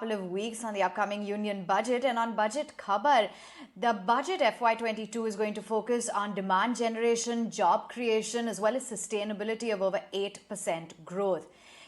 of weeks on the upcoming union budget, and on Budget Khabar, the budget FY22 is going to focus on demand generation, job creation, as well as sustainability of over 8% growth.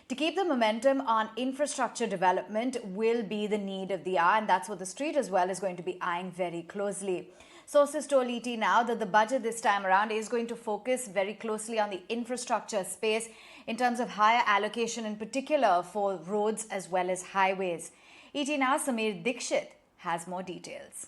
To keep the momentum on infrastructure development will be the need of the hour, and that's what the street as well is going to be eyeing very closely. Sources told ET Now that the budget this time around is going to focus very closely on the infrastructure space in terms of higher allocation, in particular for roads as well as highways. ET Now Sameer Dikshit has more details.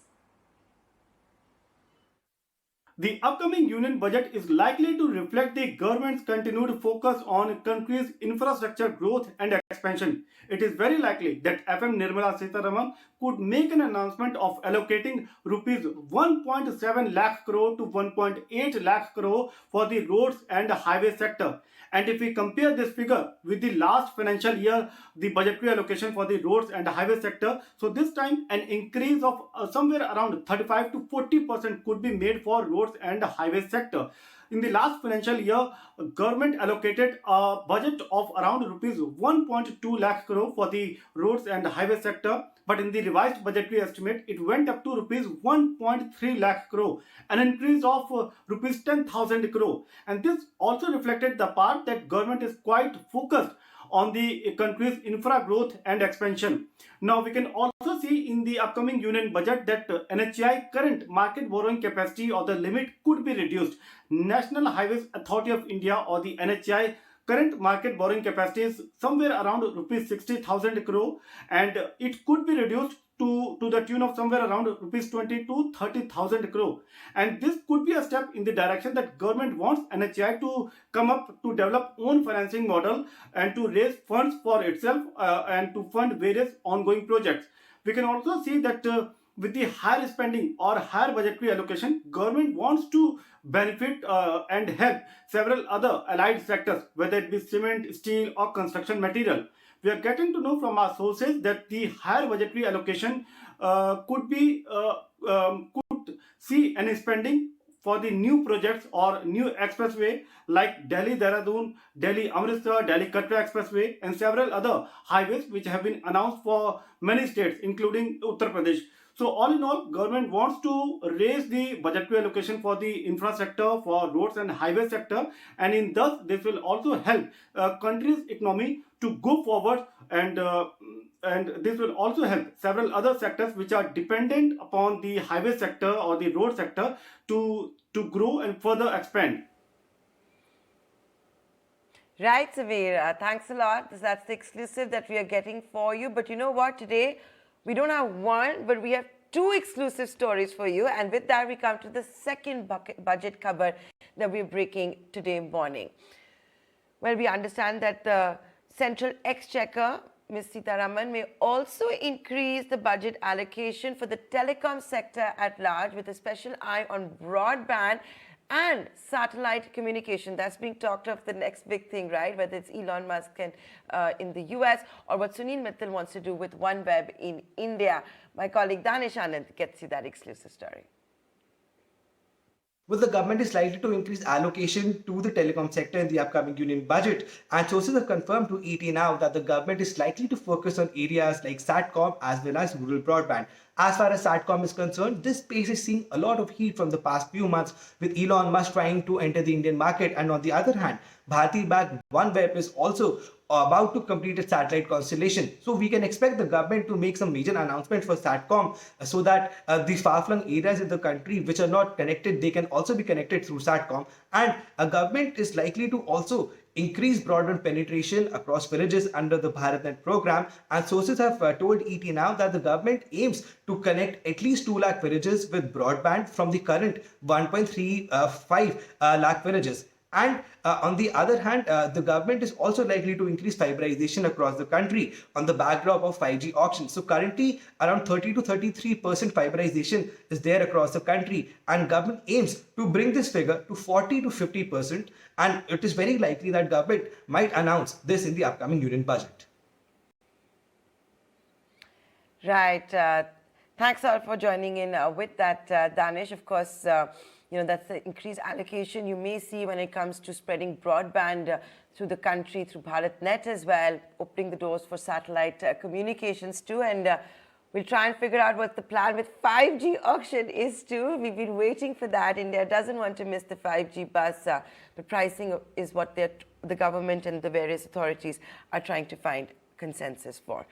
The upcoming union budget is likely to reflect the government's continued focus on country's infrastructure growth and expansion. It is very likely that FM Nirmala Sitharaman could make an announcement of allocating rupees 1.7 lakh crore to 1.8 lakh crore for the roads and highway sector. And if we compare this figure with the last financial year, the budgetary allocation for the roads and highway sector, so this time an increase of somewhere around 35 to 40% could be made for roads and highway sector. In the last financial year, government allocated a budget of around rupees 1.2 lakh crore for the roads and highway sector. But in the revised budgetary estimate, it went up to rupees 1.3 lakh crore, an increase of rupees 10,000 crore. And this also reflected the part that government is quite focused on the country's infra growth and expansion. Now, we can also see in the upcoming union budget that NHAI current market borrowing capacity or the limit could be reduced. National Highways Authority of India, or the NHAI, current market borrowing capacity is somewhere around rupees 60,000 crore, and it could be reduced to the tune of somewhere around rupees 20 to 30,000 crore. And this could be a step in the direction that government wants NHAI to come up to develop own financing model and to raise funds for itself and to fund various ongoing projects. We can also see that with the higher spending or higher budgetary allocation, government wants to benefit and help several other allied sectors, whether it be cement, steel or construction material. We are getting to know from our sources that the higher budgetary allocation could see any spending for the new projects or new expressway like Delhi Dehradun, Delhi Amritsar, Delhi Katra Expressway, and several other highways which have been announced for many states, including Uttar Pradesh. So all in all, government wants to raise the budgetary allocation for the infrastructure, for roads and highway sector, and in thus this will also help country's economy to go forward, and this will also help several other sectors which are dependent upon the highway sector or the road sector to grow and further expand. Right, Sameer. Thanks a lot. That's the exclusive that we are getting for you. But you know what? Today, we don't have one, but we have two exclusive stories for you. And with that, we come to the second budget cover that we're breaking today morning. Well, we understand that the Central Exchequer, Ms. Sitharaman, may also increase the budget allocation for the telecom sector at large, with a special eye on broadband and satellite communication. That's being talked of, the next big thing, right? Whether it's Elon Musk in the US or what Sunil Mittal wants to do with OneWeb in India. My colleague Danish Anand gets you that exclusive story. Well, the government is likely to increase allocation to the telecom sector in the upcoming union budget, and sources have confirmed to ET Now that the government is likely to focus on areas like SATCOM as well as rural broadband. As far as SATCOM is concerned, this space is seeing a lot of heat from the past few months, with Elon Musk trying to enter the Indian market, and on the other hand, Bharti-backed OneWeb is also about to complete its satellite constellation. So we can expect the government to make some major announcements for SATCOM so that the far-flung areas in the country which are not connected, they can also be connected through SATCOM. And a government is likely to also increase broadband penetration across villages under the Bhartnet Program. And sources have told ET Now that the government aims to connect at least 2 lakh villages with broadband from the current 1.35 lakh villages. And on the other hand, the government is also likely to increase fiberization across the country on the backdrop of 5G auctions. So currently, around 30 to 33% fiberization is there across the country, and government aims to bring this figure to 40 to 50%. And it is very likely that government might announce this in the upcoming union budget. Right. Thanks all for joining in with that, Danish. Of course, that's the increased allocation you may see when it comes to spreading broadband through the country, through Bhartnet as well, opening the doors for satellite communications too. And we'll try and figure out what the plan with 5G auction is too. We've been waiting for that. India doesn't want to miss the 5G bus, but pricing is what the government and the various authorities are trying to find consensus for.